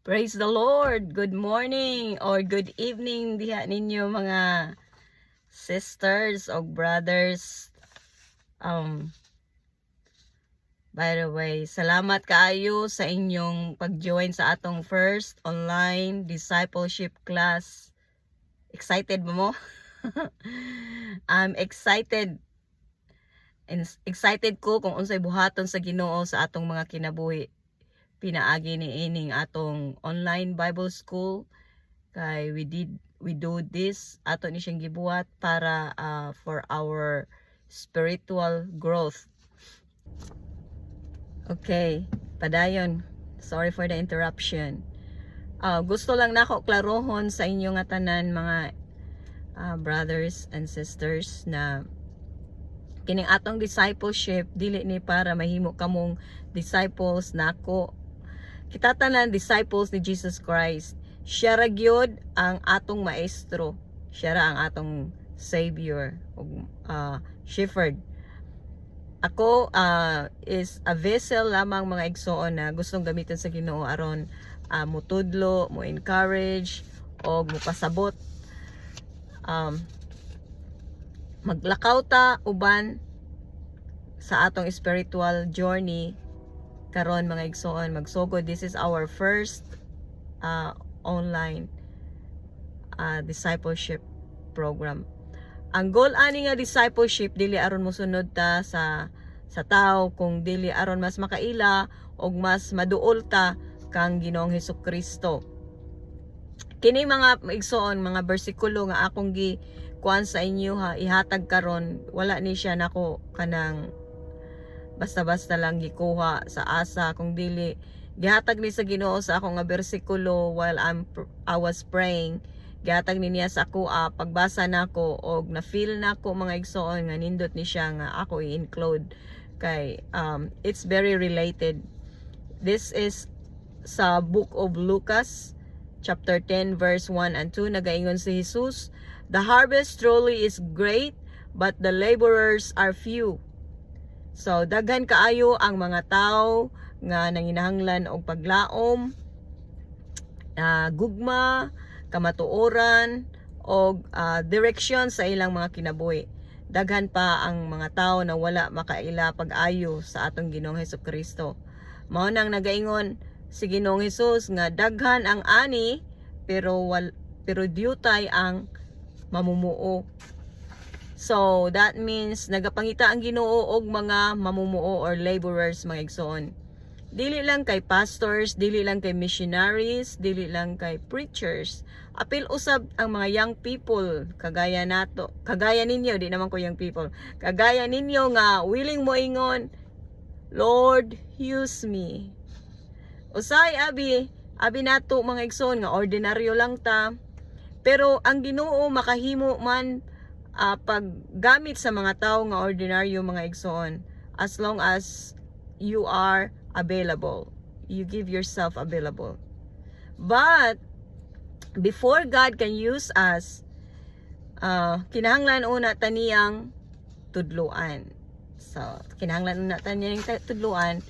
Praise the Lord! Good morning or good evening diha ninyo mga sisters o brothers. By the way, salamat kaayo sa inyong pag-join sa atong first online discipleship class. Excited ba mo? I'm excited. And excited ko kung unsay buhaton sa Ginoo sa atong mga kinabuhi. Pinaagi ni ining atong online Bible school kay we do this ato ni siyang gibuhat para for our spiritual growth. Okay, padayon. Sorry for the interruption. Gusto lang nako klarohon sa inyo nga tanan mga brothers and sisters na kining atong discipleship dili ni para mahimo kamong disciples nako. Kita tanan disciples ni Jesus Christ. Siya ra gyud ang atong maestro. Siya ra ang atong savior ug shepherd. Ako is a vessel lamang mga igsoon na gustong gamiton sa Ginoo aron mutudlo, mo encourage o mupasabot. Maglakaw ta uban sa atong spiritual journey karon mga igsoon magsugod. This is our first online discipleship program. Ang goal ani nga discipleship dili aron mosunod ta sa tao, kung dili aron mas makaila og mas maduol ta kang Ginoong Hesukristo. Kini mga igsoon mga bersikulo nga akong gi kuan sa inyo ihatag karon, wala ni siya nako kanang basta-basta lang gikuha sa asa, kung dili gihatag ni sa Ginoo sa ako nga bersikulo while I was praying. Gihatag ni niya sa ako pagbasa nako og na feel nako mga igsoon nga nindot ni siya nga ako i-include kay it's very related. This is sa book of Lucas chapter 10 verse 1 and 2. Nagaingon si Jesus, "The harvest truly is great, but the laborers are few." So daghan kaayo ang mga tao nga nanginahanglan og paglaom, gugma, kamatuoran og direksyon sa ilang mga kinabuhi. Daghan pa ang mga tao na wala makaila pag-ayo sa atong Ginoong Hesukristo. Mao nang nagaingon si Ginoong Hesus nga daghan ang ani pero diutay ang mamumuo. So that means nagapangita ang Ginoo og mga mamumuo or laborers mga igsoon. Dili lang kay pastors, dili lang kay missionaries, dili lang kay preachers. Apil usab ang mga young people kagaya nato. Kagaya ninyo, di naman ko young people. Kagaya ninyo nga willing mo ingon, "Lord, use me." Usay abi nato mga igsoon nga ordinaryo lang ta. Pero ang Ginoo makahimo man paggamit sa mga tao nga ordinaryo mga igsoon as long as you are available, you give yourself available. But before God can use us, kinahanglan una taniyang tudluan. So kinahanglan una taniyang tudluan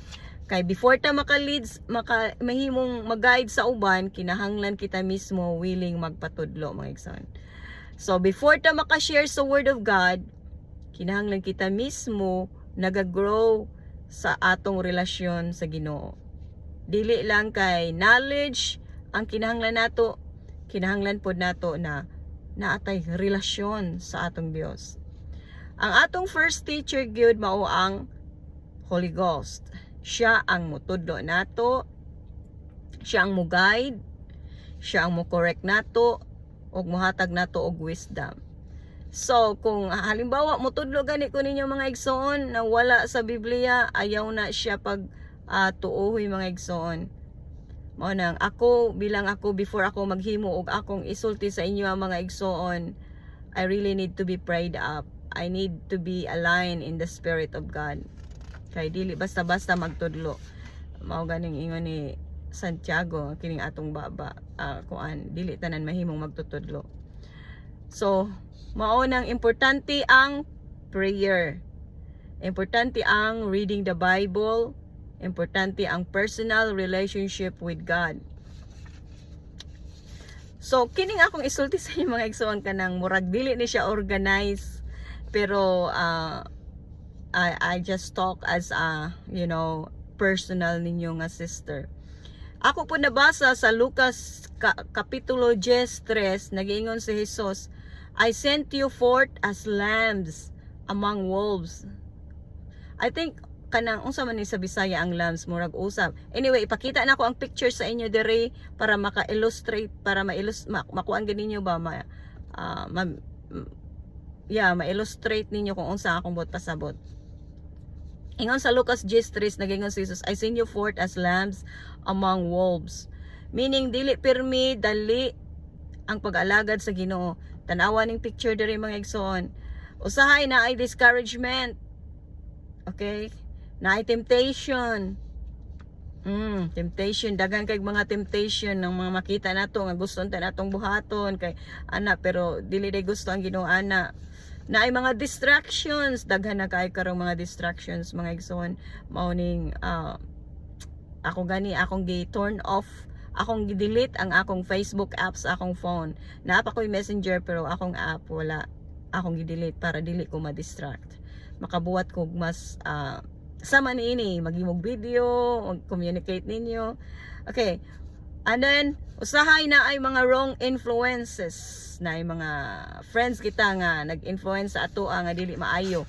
kay before ta mahimong mag-guide sa uban, kinahanglan kita mismo willing magpatudlo mga igsoon. So before ta maka-share sa word of God, kinahanglan kita mismo nagagrow sa atong relasyon sa Ginoo. Dili lang kay knowledge ang kinahanglan nato, kinahanglan pod nato na naatay relasyon sa atong Dios. Ang atong first teacher gyud mao ang Holy Ghost. Siya ang mutudlo nato, siya ang mo-guide, siya ang mo-correct nato og mohatag nato og wisdom. So kung halimbawa mutudlo gani ko ninyo mga igsoon na wala sa Biblia, ayaw na siya pag tuohoy mga igsoon. Mao nang ako bilang ako before ako maghimo og akong isulti sa inyo ang mga igsoon, I really need to be prayed up. I need to be aligned in the Spirit of God. Kay dili basta-basta magtudlo. Mao ganing ingon ni Santiago kining atong baba kuan dili tanan mahimong magtutudlo. So mao nang importante ang prayer, importante ang reading the Bible, importante ang personal relationship with God. So kining akong isulti sa inyo mga igsoon kanang murag dili ni siya organized, pero I just talk as a, personal ninyo nga sister. Ako po nabasa sa Lucas Kapitulo 10:3, nag-iingon si Jesus, I sent you forth as lambs among wolves. I think kanang unsa man ni sa Bisaya ang lambs murag usab. Anyway, ipakita na ko ang picture sa inyo dire para maka-illustrate, para makuan ganinyo ba ma-illustrate ninyo kung unsa akong buot pasabot. Ingon sa Lucas 10:3 nagingon si Jesus, I send you forth as lambs among wolves. Meaning dili pirmi dali ang pag-alagad sa Ginoo. Tanawa ning picture diri mga igsoon. Usahay na ay discouragement. Okay? Na ay temptation. Temptation, daghan kay mga temptation ng mga makita nato nga gusto ta natong buhaton kay ana, pero dili day gusto ang Ginoo ana. Na ay mga distractions, daghan na kay karong mga distractions mga igsoon. Mao ning akong gi-turn off, akong gi-delete ang akong Facebook apps sa akong phone. Naapa ko'y Messenger pero akong app wala. Akong gi-delete para dili ko ma-distract. Makabuhat ko mas sama niini, magimog video, mag-communicate ninyo. Okay. And then usahay na ay mga wrong influences, na ay mga friends kita nga nag-influence sa ato nga dili maayo.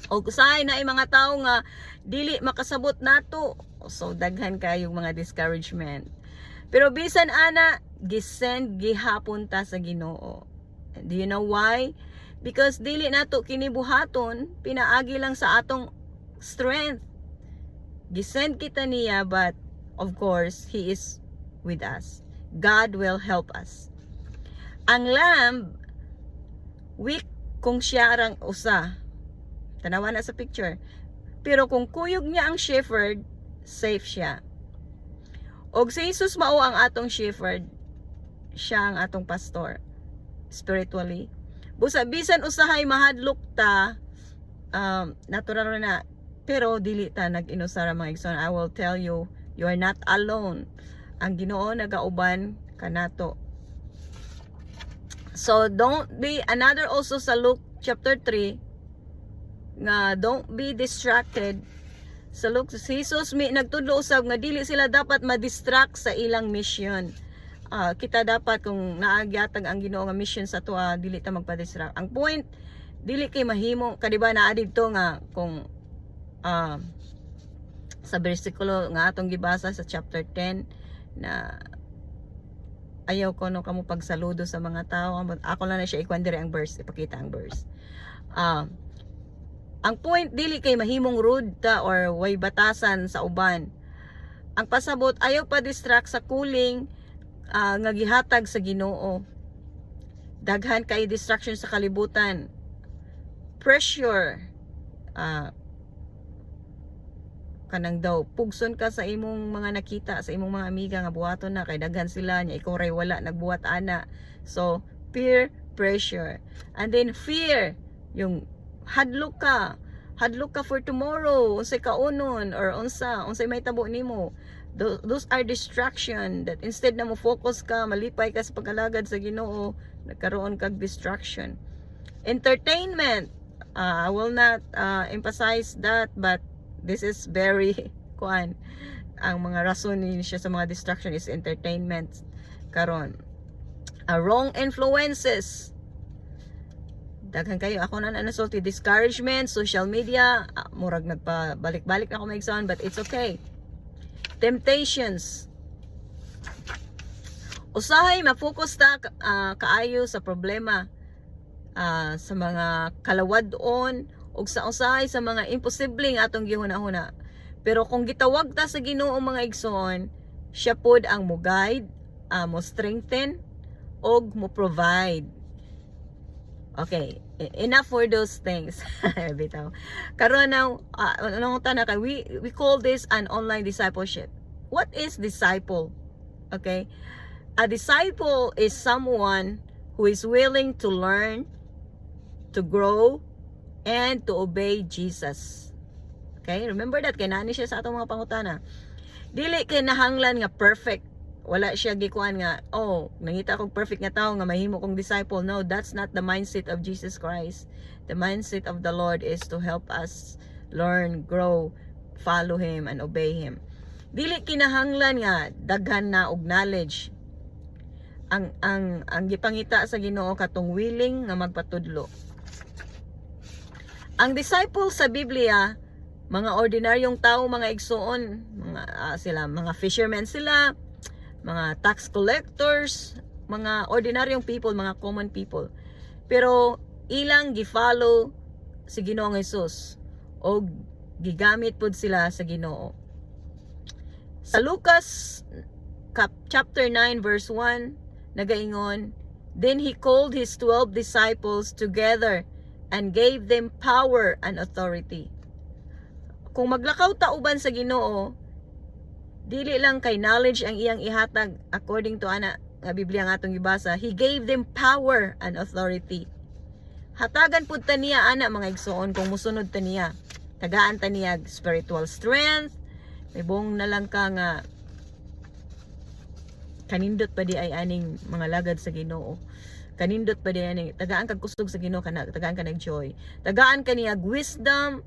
O usahay na ay mga tao nga dili makasabot nato. So daghan kayong mga discouragement. Pero bisan ana gisend gihapon ta sa Ginoo. Do you know why? Because dili nato kinibuhaton, pinaagi lang sa atong strength. Gisend kita niya, but of course He is with us. God will help us. Ang lamb weak kung siya rang usa. Tanawa na sa picture. Pero kung kuyog niya ang shepherd, safe siya. Og si Jesus mao ang atong shepherd, siya ang atong pastor spiritually. Busa bisan usahay mahadlok ta, natural na, pero dili ta nag-inusara mga igsoon. I will tell you, you are not alone. Ang Ginoo nagauban kanato. So don't be, another also sa Luke chapter 3 nga don't be distracted. Sa Luke, si Jesus nagtudlo usab nga dili sila dapat ma-distract sa ilang mission. Kita dapat kung naagyatag ang Ginoo nga mission sa tuwa, dili ta magpa-distract. Ang point, dili kay mahimo kadiba naa didto nga kung sa bersikulo nga atong gibasa sa chapter 10 na ayaw ko no kamo pagsaludo sa mga tao. Ako lang na siya ikwandire ang verse, ipakita ang verse. Ang point, dili kay mahimong rude ta or way batasan sa uban. Ang pasabot, ayaw pa distract sa kuling nga gihatag sa Ginoo. Daghan kay distraction sa kalibutan. Pressure. Kanang daw, pugson ka sa imong mga nakita, sa imong mga amiga nga buhaton na, kay daghan sila, nya ikaw ray wala, nagbuhat ana. So, peer pressure. And then fear, yung hadlok ka for tomorrow, unsay kaunon or unsay may tabo nimo. Those are distraction that instead na mo focus ka, malipay ka sa pag-alagad sa Ginoo, nagkaroon kag distraction. Entertainment, I will not emphasize that, but this is very ang mga rason ni siya sa mga distraction is entertainment karon. Wrong influences, daghan kayo. Ako na nasulti, discouragement, social media, murag nagpabalik-balik na ako may exam, but it's okay. Temptations, usahay ma-focus ta kaayo sa problema, sa mga kalawad-on ug sa usahay sa mga imposibleng atong gihuna-huna. Pero kung gitawag ta sa Ginoo mga igsoon, siya pod ang mo guide, mo strengthen og mo provide. Okay, enough for those things. Bitaw. Karon now, we call this an online discipleship. What is disciple? Okay? A disciple is someone who is willing to learn, to grow, and to obey Jesus. Okay? Remember that, kay nani siya sa atong mga pangutana. Dili kay nahanglan nga perfect wala siya gikuan nga, oh, nangita kong perfect nga tao nga mahimo kong disciple. No, that's not the mindset of Jesus Christ. The mindset of the Lord is to help us learn, grow, follow Him, and obey Him. Dili kinahanglan nga daghan na og knowledge ang gipangita sa Ginoo katong willing nga magpatudlo. Ang disciple sa Biblia, mga ordinaryong tao, mga igsoon, sila, mga fishermen sila, mga tax collectors, mga ordinaryong people, mga common people. Pero ilang gi-follow si Ginoong Hesus o gigamit pud sila sa Ginoo. Sa Lucas chapter 9 verse 1 nagaingon, then he called his 12 disciples together and gave them power and authority. Kung maglakaw ta uban sa Ginoo, dili lang kay knowledge ang iyang ihatag according to ana nga Biblia nga atong gibasa. He gave them power and authority. Hatagan pud ta niya ana mga igsoon kung musunod ta niya. Tagaan ta niya spiritual strength. May buong na lang ka nga kanindot pa di ay aning mga lagad sa Ginoo. Kanindot pa di aning tagaan kag kusog sa Ginoo kana, tagaan ka nag joy. Tagaan ka niya wisdom,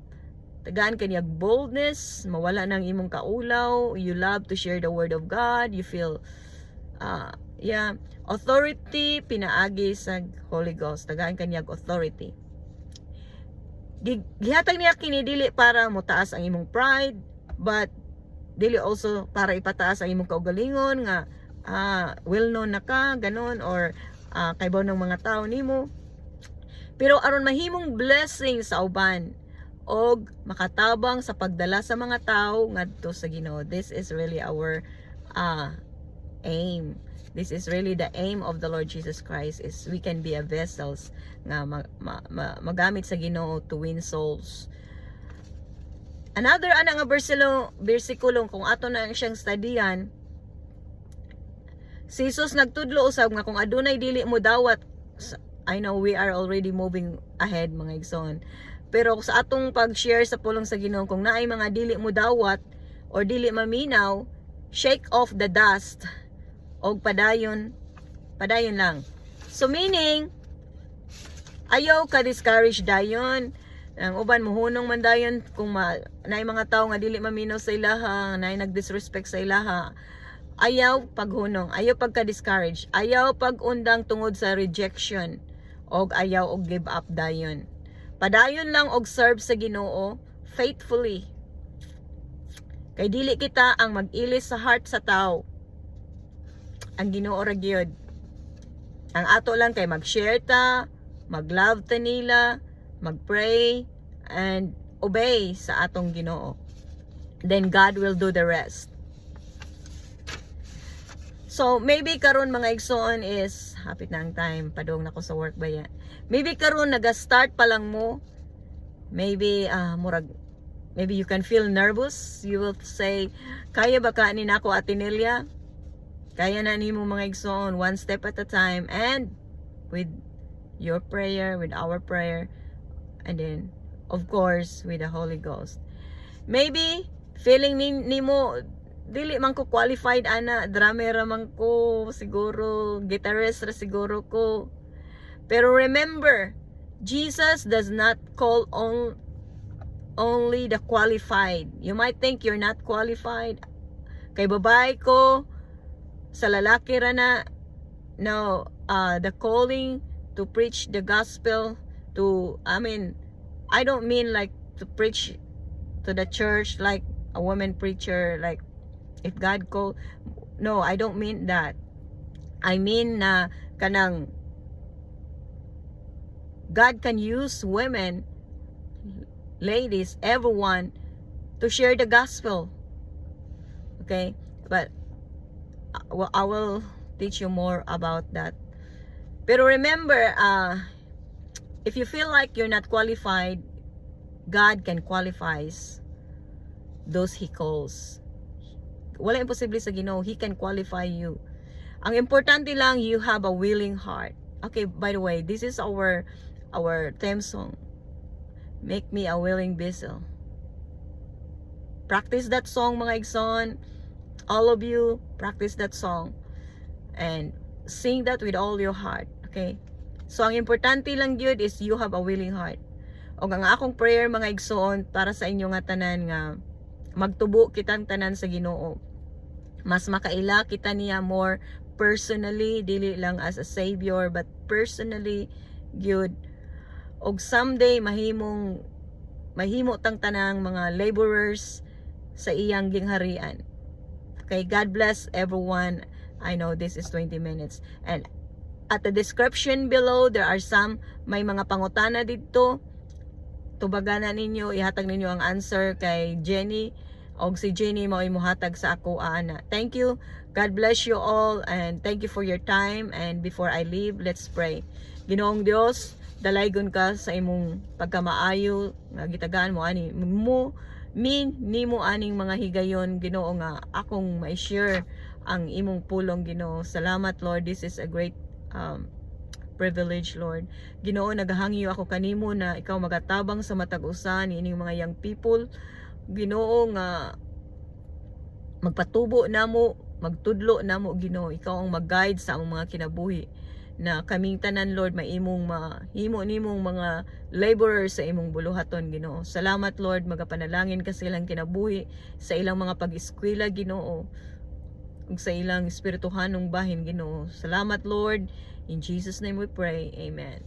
tagaan ka niya boldness, mawala nang imong kaulaw, you love to share the word of God, you feel authority pinaagi sa Holy Ghost. Tagaan ka niya authority. Gihatag niya kini dili para motaas ang imong pride, but dili also para ipataas ang imong kaugalingon nga well known na ka, ganon, or kaybaw ng mga tao nimo. Pero aron mahimong blessing sa uban og makatabang sa pagdala sa mga tao ngadto sa Ginoo. This is really our aim. This is really the aim of the Lord Jesus Christ, is we can be a vessels nga magamit sa Ginoo to win souls. Another nga versikulo kung ato na siyang studyan, si Jesus nagtudlo usab nga kung adunay dili mo dawat. I know we are already moving ahead mga igsoon. Pero sa atong pag-share sa pulong sa Ginoo, kung naay mga dili mo dawat or dili maminaw, shake off the dust og padayon lang. So meaning ayaw ka discourage dayon. Ang uban mohunong man dayon kung naay mga tawo nga dili maminaw sa ilaha, naay nagdisrespect sa ilaha. Ayaw paghunong, ayaw pagka-discourage, ayaw pag-undang tungod sa rejection, og ayaw og give up dayon. Padayon lang og serve sa Ginoo faithfully. Kay dili kita ang mag-ilis sa heart sa tao. Ang Ginoo ra gyud. Ang ato lang kay mag-share ta, mag-love ta nila, mag-pray, and obey sa atong Ginoo. Then God will do the rest. So, maybe karon mga igsoon is, hapit na ang time, padung na ko sa work ba yan. Maybe karon naga-start pa lang mo. Maybe, maybe you can feel nervous. You will say, kaya ba ka ni nako Atinelia? Kaya na nimo mga igsoon, one step at a time. And, with your prayer, with our prayer, and then, of course, with the Holy Ghost. Maybe, feeling nimo, dili man ko qualified ana, drummer man ko siguro, guitarist ra siguro ko. Pero remember, Jesus does not call only the qualified. You might think you're not qualified. Kay babae ko, sa lalaki ra na. No, the calling to preach the gospel to, I don't mean like to preach to the church like a woman preacher, like if God call, no, I don't mean that. I mean na kanang God can use women, ladies, everyone to share the gospel. Okay? But I will teach you more about that. Pero remember, if you feel like you're not qualified, God can qualify those He calls. Wala imposible sa Ginoo. He can qualify you. Ang importante lang, you have a willing heart. Okay, by the way, this is our theme song. Make me a willing vessel. Practice that song mga igsoon. all of you practice that song and sing that with all your heart. Okay? So ang importante lang gyud is you have a willing heart. O ang akong prayer mga igsoon para sa inyo nga tanan nga magtubo kitang tanan sa Ginoo. Mas makaila kita niya more personally, dili lang as a savior but personally gyud. Og someday mahimo tang tanang mga laborers sa iyang gingharian. Okay, God bless everyone. I know this is 20 minutes. And at the description below, there are may mga pangutana dito. Tubaganan ninyo, ihatag ninyo ang answer kay Jenny. Og si Jenny mao imuhatag sa ako ana. Thank you. God bless you all and thank you for your time. And before I leave, let's pray. Ginoong Dios, dalaygon ka sa imong pagkamaayo nga gitagaan mo ani nimo aning mga higayon Ginoo nga akong ma-share ang imong pulong Ginoo. Salamat Lord, this is a great privilege Lord. Ginoo, nagahangyo ako kanimo na ikaw magatabang sa matag usa niining mga young people Ginoo nga magpatubo namo, magtudlo namo Ginoo. Ikaw ang mag-guide sa among mga kinabuhi na kaming tanan Lord maimong mahimo nimong mga laborers sa imong buluhaton Ginoo. Salamat Lord, magapanalangin ka sa ilang kinabuhi, sa ilang mga pag-eskwela Ginoo, ug sa ilang espirituhanong bahin Ginoo. Salamat Lord, in Jesus name we pray. Amen.